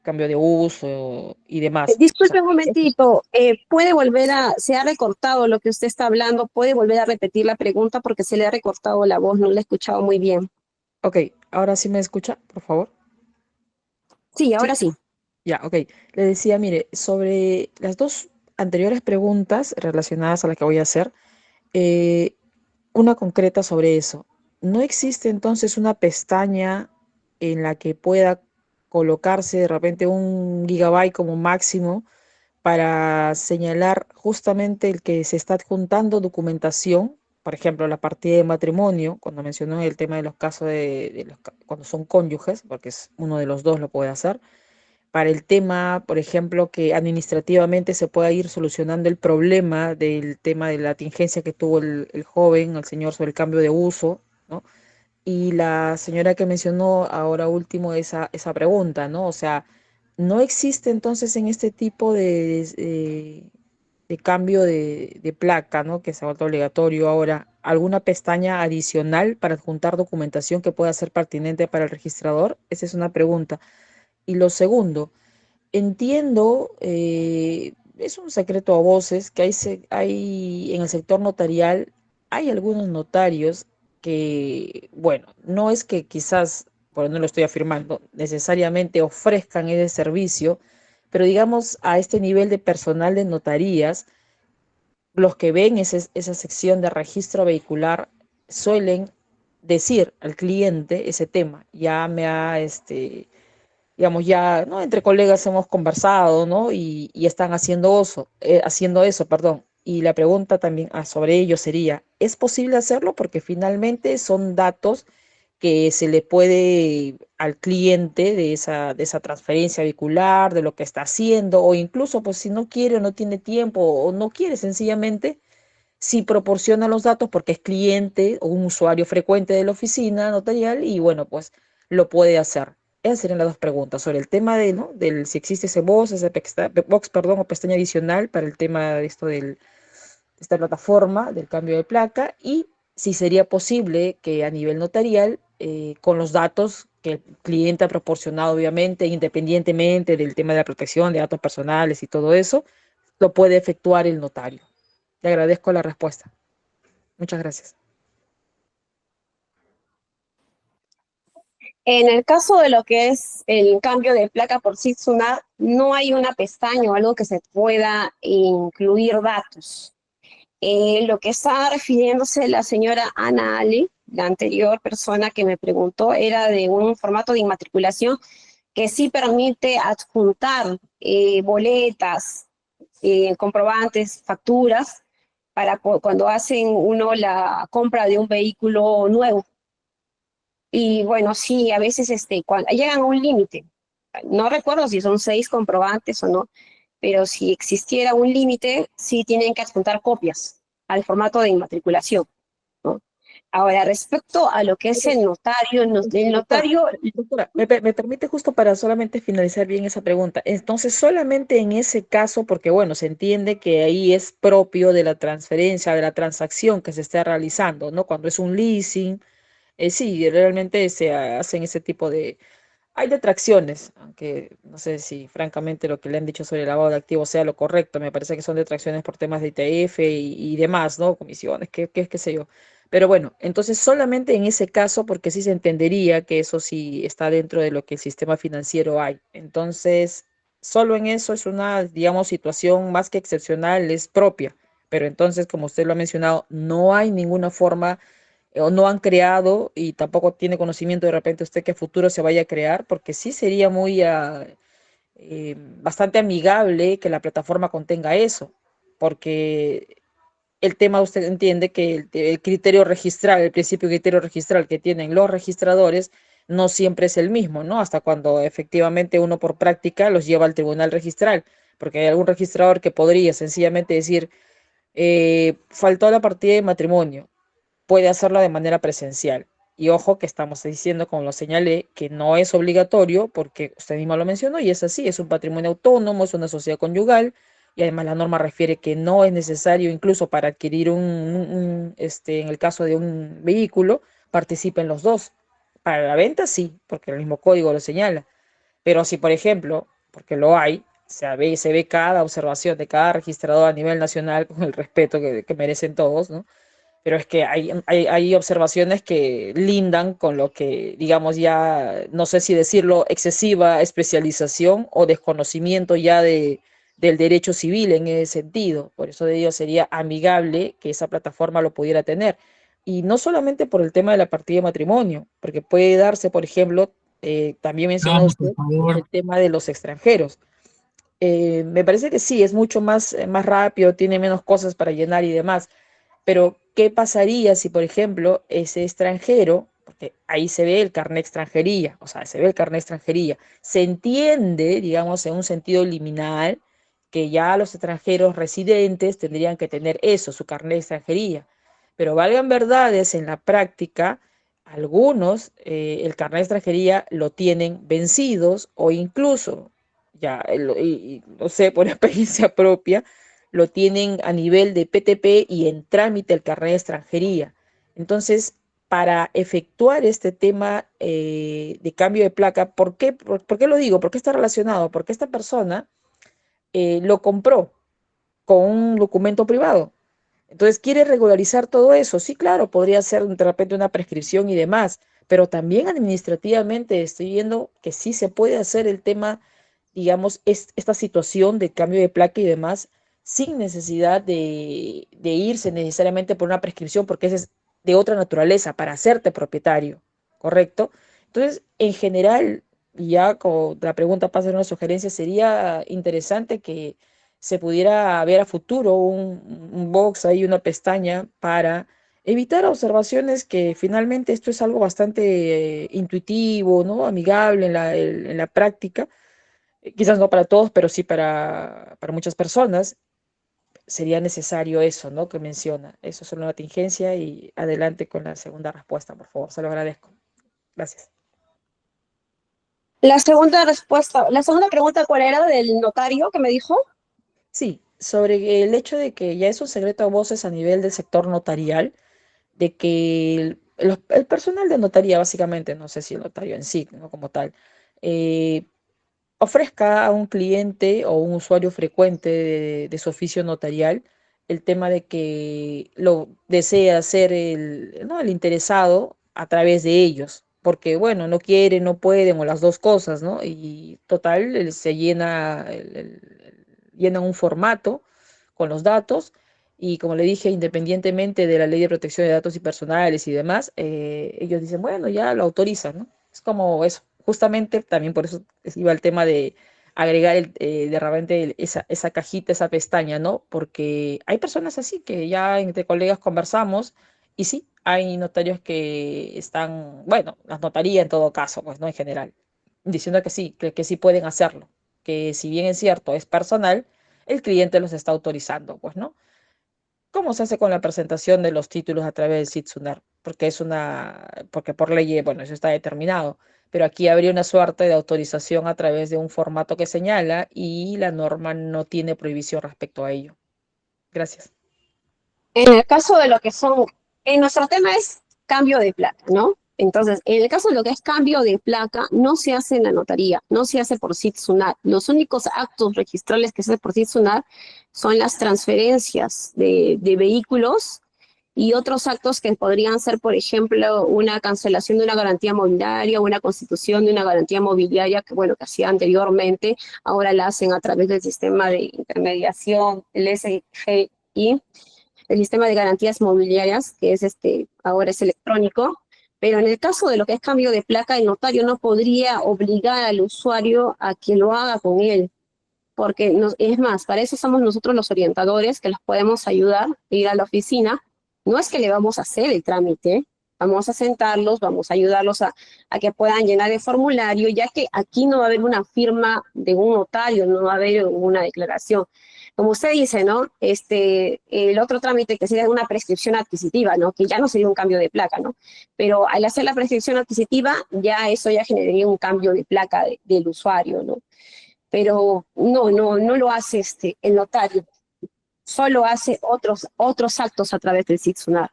cambio de uso y demás? O sea, Disculpe un momentito, ¿puede volver se ha recortado lo que usted está hablando? ¿Puede volver a repetir la pregunta? Porque se le ha recortado la voz, no la he escuchado muy bien. ok, ahora sí me escucha, por favor. Sí, Sí, ahora sí. ya, ok. Le decía, mire, sobre las dos anteriores preguntas relacionadas a las que voy a hacer, eh, una concreta sobre eso. ¿No existe entonces una pestaña en la que pueda colocarse de repente 1 GB como máximo para señalar justamente el que se está adjuntando documentación? Por ejemplo, la partida de matrimonio, cuando mencionó el tema de los casos cuando son cónyuges, porque es uno de los dos lo puede hacer, para el tema, por ejemplo, que administrativamente se pueda ir solucionando el problema del tema de la tingencia que tuvo el joven, el señor, sobre el cambio de uso, ¿no? Y la señora que mencionó ahora último esa pregunta, ¿no? O sea, ¿no existe entonces en este tipo de cambio de placa, ¿no? Que se ha vuelto obligatorio ahora, alguna pestaña adicional para adjuntar documentación que pueda ser pertinente para el registrador? Esa es una pregunta. Y lo segundo, entiendo, es un secreto a voces, que hay en el sector notarial, hay algunos notarios que, bueno, no es que quizás, por no lo estoy afirmando, necesariamente ofrezcan ese servicio, pero digamos a este nivel de personal de notarías, los que ven esa sección de registro vehicular suelen decir al cliente ese tema. Ya me ha, digamos, ya, ¿no? Entre colegas hemos conversado, ¿no? Y están haciendo eso, perdón. Y la pregunta también sobre ello sería, ¿es posible hacerlo? Porque finalmente son datos que se le puede al cliente de esa transferencia vehicular, de lo que está haciendo, o incluso, pues si no quiere o no tiene tiempo o no quiere sencillamente, si proporciona los datos porque es cliente o un usuario frecuente de la oficina notarial y bueno, pues lo puede hacer. Esas serían las dos preguntas sobre el tema ¿no? del si existe ese box, perdón, o pestaña adicional para el tema de esto de esta plataforma del cambio de placa, y si sería posible que a nivel notarial, con los datos que el cliente ha proporcionado, obviamente, independientemente del tema de la protección de datos personales y todo eso, lo puede efectuar el notario. Le agradezco la respuesta. Muchas gracias. En el caso de lo que es el cambio de placa por SID-SUNAT, no hay una pestaña o algo que se pueda incluir datos. Lo que estaba refiriéndose la señora Ana Ali, la anterior persona que me preguntó, era de un formato de inmatriculación que sí permite adjuntar boletas, comprobantes, facturas, para cuando hacen uno la compra de un vehículo nuevo. Y bueno, sí, a veces cuando llegan a un límite, no recuerdo si son 6 comprobantes o no, pero si existiera un límite, sí tienen que adjuntar copias al formato de inmatriculación, ¿no? Ahora, respecto a lo que es el notario, el notario, Doctora, me permite justo para solamente finalizar bien esa pregunta. Entonces, solamente en ese caso, porque bueno, se entiende que ahí es propio de la transferencia, de la transacción que se está realizando, ¿no? Cuando es un leasing, sí, realmente se hacen ese tipo de... Hay detracciones, aunque no sé si francamente lo que le han dicho sobre el lavado de activos sea lo correcto, me parece que son detracciones por temas de ITF y demás, ¿no? Comisiones, qué sé yo. Pero bueno, entonces solamente en ese caso, porque sí se entendería que eso sí está dentro de lo que el sistema financiero hay. Entonces, solo en eso es una, digamos, situación más que excepcional, es propia. Pero entonces, como usted lo ha mencionado, no hay ninguna forma o no han creado y tampoco tiene conocimiento de repente usted que a futuro se vaya a crear, porque sí sería muy bastante amigable que la plataforma contenga eso, porque el tema usted entiende que el criterio registral, el principio criterio registral que tienen los registradores no siempre es el mismo, ¿no? Hasta cuando efectivamente uno por práctica los lleva al tribunal registral, porque hay algún registrador que podría sencillamente decir, faltó la partida de matrimonio, puede hacerlo de manera presencial. Y ojo que estamos diciendo, como lo señalé, que no es obligatorio, porque usted mismo lo mencionó, y es así, es un patrimonio autónomo, es una sociedad conyugal, y además la norma refiere que no es necesario, incluso para adquirir en el caso de un vehículo, participen los dos. Para la venta sí, porque el mismo código lo señala. Pero si, por ejemplo, porque lo hay, se ve cada observación de cada registrador a nivel nacional con el respeto que merecen todos, ¿no? Pero es que hay observaciones que lindan con lo que, digamos, ya, no sé si decirlo, excesiva especialización o desconocimiento ya del derecho civil en ese sentido. Por eso de ello sería amigable que esa plataforma lo pudiera tener. Y no solamente por el tema de la partida de matrimonio, porque puede darse, por ejemplo, también menciona Vamos, por usted el favor. tema de los extranjeros. Me parece que sí, es mucho más rápido, tiene menos cosas para llenar y demás, pero ¿qué pasaría si, por ejemplo, ese extranjero, porque ahí se ve el carnet extranjería, o sea, se ve el carnet extranjería, se entiende, digamos, en un sentido liminal, que ya los extranjeros residentes tendrían que tener eso, su carnet extranjería, pero valgan verdades, en la práctica, algunos el carnet extranjería lo tienen vencidos o incluso, ya, no sé, por experiencia propia, lo tienen a nivel de PTP y en trámite el carnet de extranjería. Entonces, para efectuar este tema de cambio de placa, ¿por qué lo digo? ¿Por qué está relacionado? Porque esta persona lo compró con un documento privado. Entonces, ¿quiere regularizar todo eso? Sí, claro, podría ser de repente una prescripción y demás, pero también administrativamente estoy viendo que sí se puede hacer el tema, digamos, esta situación de cambio de placa y demás, sin necesidad de irse necesariamente por una prescripción, porque esa es de otra naturaleza, para hacerte propietario, ¿correcto? Entonces, en general, y ya como la pregunta pasa a una sugerencia, sería interesante que se pudiera ver a futuro un box ahí, una pestaña para evitar observaciones que finalmente esto es algo bastante intuitivo, ¿no? Amigable en la práctica, quizás no para todos, pero sí para muchas personas. Sería necesario eso, ¿no? Que menciona. Eso es solo una tingencia y adelante con la segunda respuesta, por favor. Se lo agradezco. Gracias. la segunda respuesta, la segunda pregunta, ¿cuál era del notario que me dijo? Sí, sobre el hecho de que ya es un secreto a voces a nivel del sector notarial, de que el personal de notaría, básicamente, no sé si el notario en sí, ¿no? Como tal, eh, ofrezca a un cliente o un usuario frecuente de su oficio notarial el tema de que lo desea hacer ¿no? el interesado a través de ellos, porque bueno, no quieren, no pueden, o las dos cosas, ¿no? Y total, se llena, llena un formato con los datos. Y como le dije, independientemente de la ley de protección de datos y personales y demás, ellos dicen, bueno, ya lo autorizan, ¿no? Es como eso. Justamente también por eso iba el tema de agregar de repente esa cajita, esa pestaña, ¿no? Porque hay personas así que ya entre colegas conversamos y sí, hay notarios que están, bueno, las notarías en todo caso, pues, ¿no? En general, diciendo que sí pueden hacerlo, que si bien es cierto, es personal, el cliente los está autorizando, pues, ¿no? ¿Cómo se hace con la presentación de los títulos a través del SIT-SUNAR? porque por ley, bueno, eso está determinado, pero aquí habría una suerte de autorización a través de un formato que señala y la norma no tiene prohibición respecto a ello. Gracias. En el caso de lo que son, en nuestro tema es cambio de placa, ¿no? Entonces, en el caso de lo que es cambio de placa, no se hace en la notaría, no se hace por SIT-SUNAT. Los únicos actos registrales que se hacen por SIT-SUNAT son las transferencias de vehículos y otros actos que podrían ser, por ejemplo, una cancelación de una garantía mobiliaria, una constitución de una garantía mobiliaria, que bueno, que hacía anteriormente, ahora la hacen a través del sistema de intermediación, el SGI, el sistema de garantías mobiliarias, que es ahora es electrónico, pero en el caso de lo que es cambio de placa, el notario no podría obligar al usuario a que lo haga con él, porque es más, para eso somos nosotros los orientadores que los podemos ayudar a ir a la oficina. No es que le vamos a hacer el trámite, vamos a sentarlos, vamos a ayudarlos a que puedan llenar el formulario, ya que aquí no va a haber una firma de un notario, no va a haber una declaración. Como usted dice, ¿no? El otro trámite que sería una prescripción adquisitiva, ¿no? Que ya no sería un cambio de placa, ¿no? Pero al hacer la prescripción adquisitiva, ya eso ya generaría un cambio de placa del usuario, ¿no? Pero no lo hace el notario, solo hace otros actos a través del SIT-SUNAT.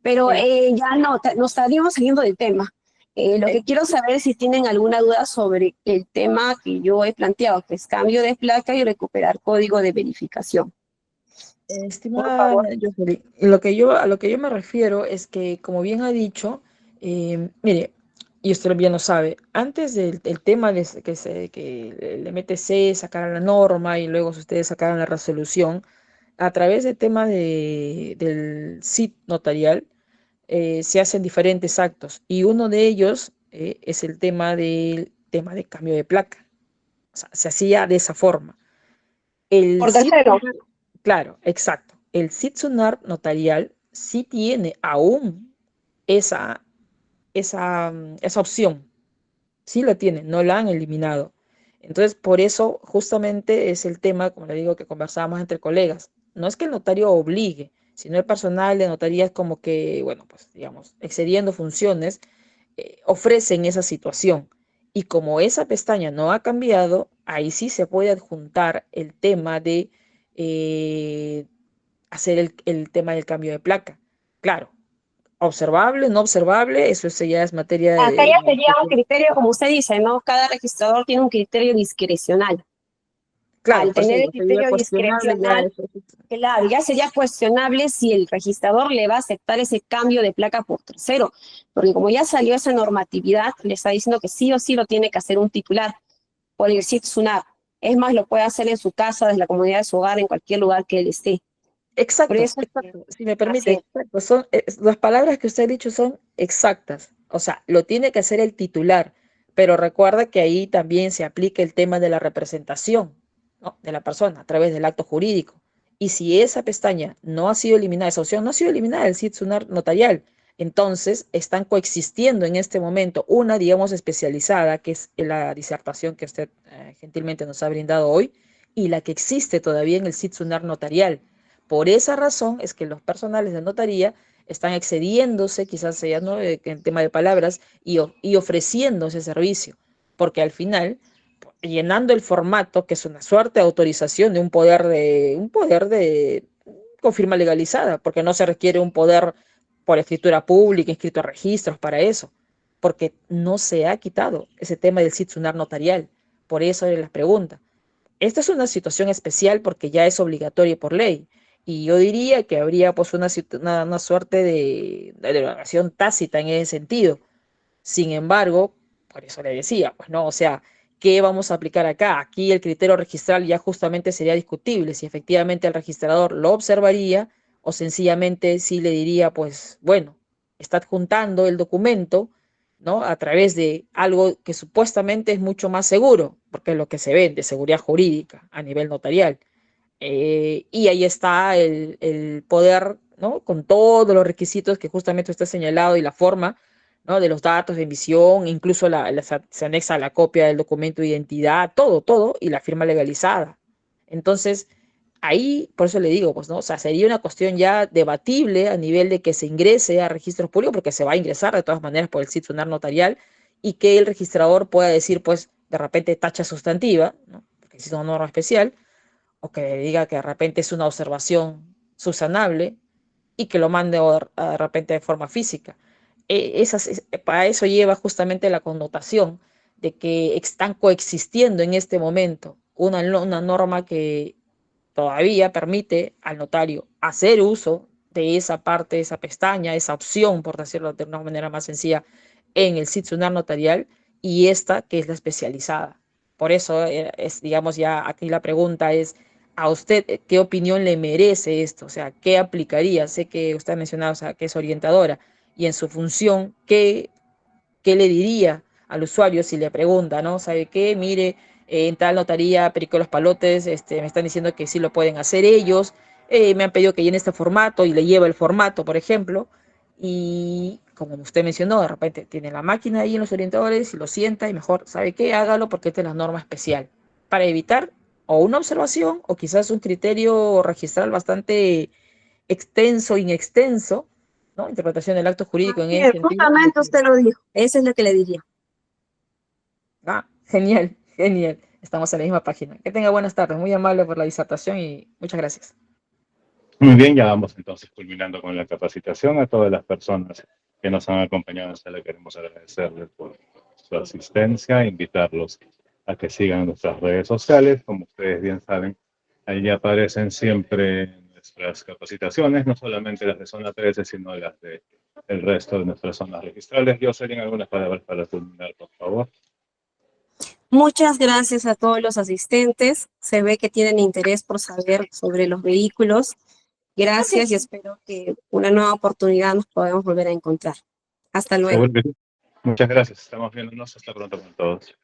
Pero ya nos estaríamos saliendo del tema. Lo que quiero saber es si tienen alguna duda sobre el tema que yo he planteado, que es cambio de placa y recuperar código de verificación. Por Estimada favor. Jocelyn, a lo que yo me refiero es que, como bien ha dicho, mire, y usted bien lo sabe, antes del tema de que el MTC sacara la norma y luego ustedes sacaran la resolución, a través del tema del SIT notarial, se hacen diferentes actos y uno de ellos es el tema de cambio de placa. O sea, se hacía de esa forma. El Por SIT, tercero. claro, exacto. El SIT SUNAR notarial sí tiene aún esa opción. Sí la tienen, no la han eliminado. Entonces, por eso justamente es el tema, como le digo, que conversábamos entre colegas. No es que el notario obligue, sino el personal de notaría es como que, bueno, pues digamos, excediendo funciones, ofrecen esa situación. Y como esa pestaña no ha cambiado, ahí sí se puede adjuntar el tema de eh, hacer el tema del cambio de placa. Claro, observable, no observable, eso ya es materia Acá de... ya sería un criterio, como usted dice, ¿no? Cada registrador tiene un criterio discrecional. Claro, Al por eso tener el digo, sería criterio cuestionable ya discrecional, eso. claro, ya sería cuestionable si el registrador le va a aceptar ese cambio de placa por tercero, porque como ya salió esa normatividad, le está diciendo que sí o sí lo tiene que hacer un titular por el SIT-SUNAT. Es más, lo puede hacer en su casa, desde la comunidad de su hogar, en cualquier lugar que él esté. Por Exacto, eso, exacto. Si me así permite, es. exacto. Las palabras que usted ha dicho son exactas. O sea, lo tiene que hacer el titular, pero recuerda que ahí también se aplica el tema de la representación, ¿no?, de la persona a través del acto jurídico. Y si esa pestaña no ha sido eliminada, esa opción no ha sido eliminada del SIT SUNAR notarial, entonces están coexistiendo en este momento una, digamos, especializada, que es la disertación que usted gentilmente nos ha brindado hoy, y la que existe todavía en el SIT SUNAR notarial. Por esa razón es que los personales de notaría están excediéndose, quizás sea, ¿no?, en tema de palabras, y ofreciendo ese servicio, porque al final, llenando el formato, que es una suerte de autorización de un poder con firma legalizada, porque no se requiere un poder por escritura pública, inscrito a registros para eso, porque no se ha quitado ese tema del SIT SUNAR notarial. Por eso era la pregunta. Esta es una situación especial porque ya es obligatoria por ley. Y yo diría que habría pues una suerte de derogación tácita en ese sentido. Sin embargo, por eso le decía, pues no, o sea, ¿qué vamos a aplicar acá? Aquí el criterio registral ya justamente sería discutible, si efectivamente el registrador lo observaría o sencillamente sí le diría, pues bueno, está adjuntando el documento, ¿no?, a través de algo que supuestamente es mucho más seguro, porque es lo que se ve de seguridad jurídica a nivel notarial. Y ahí está el poder, ¿no?, con todos los requisitos que justamente está señalado y la forma, ¿no?, de los datos de emisión, incluso se anexa la copia del documento de identidad, todo, y la firma legalizada. Entonces, ahí, por eso le digo, pues, ¿no? O sea, sería una cuestión ya debatible a nivel de que se ingrese a registros públicos, porque se va a ingresar de todas maneras por el SIT SUNAR notarial, y que el registrador pueda decir, pues, de repente tacha sustantiva, ¿no? Porque existe una norma especial, o que diga que de repente es una observación subsanable, y que lo mande de repente de forma física. Para eso lleva justamente la connotación de que están coexistiendo en este momento una norma que todavía permite al notario hacer uso de esa parte, esa pestaña, esa opción, por decirlo de una manera más sencilla, en el SIT SUNAR notarial, y esta que es la especializada. Por eso digamos, ya aquí la pregunta es, ¿a usted qué opinión le merece esto? O sea, ¿qué aplicaría? Sé que usted ha mencionado, o sea, que es orientadora, y en su función, ¿qué le diría al usuario si le pregunta, ¿no? ¿Sabe qué? Mire, en tal notaría, Perico Los Palotes, me están diciendo que sí lo pueden hacer ellos, me han pedido que llene este formato y le lleva el formato, por ejemplo, y como usted mencionó, de repente tiene la máquina ahí en los orientadores y lo sienta y mejor, ¿sabe qué? Hágalo porque esta es la norma especial, para evitar o una observación o quizás un criterio registral bastante extenso, inextenso, ¿no? Interpretación del acto jurídico en ese sentido. Justamente usted lo dijo. Eso es lo que le diría. Ah, genial, genial. Estamos en la misma página. Que tenga buenas tardes. Muy amable por la disertación y muchas gracias. Muy bien, ya vamos entonces culminando con la capacitación. A todas las personas que nos han acompañado en sala, queremos agradecerles por su asistencia, invitarlos a que sigan nuestras redes sociales. Como ustedes bien saben, ahí aparecen siempre nuestras capacitaciones, no solamente las de zona 13, sino las de el resto de nuestras zonas registrales. Yo serían algunas palabras para culminar, por favor. Muchas gracias a todos los asistentes. Se ve que tienen interés por saber sobre los vehículos. Gracias y espero que una nueva oportunidad nos podamos volver a encontrar. Hasta luego. Seguro que sí. Muchas gracias. Estamos viéndonos. Hasta pronto con todos.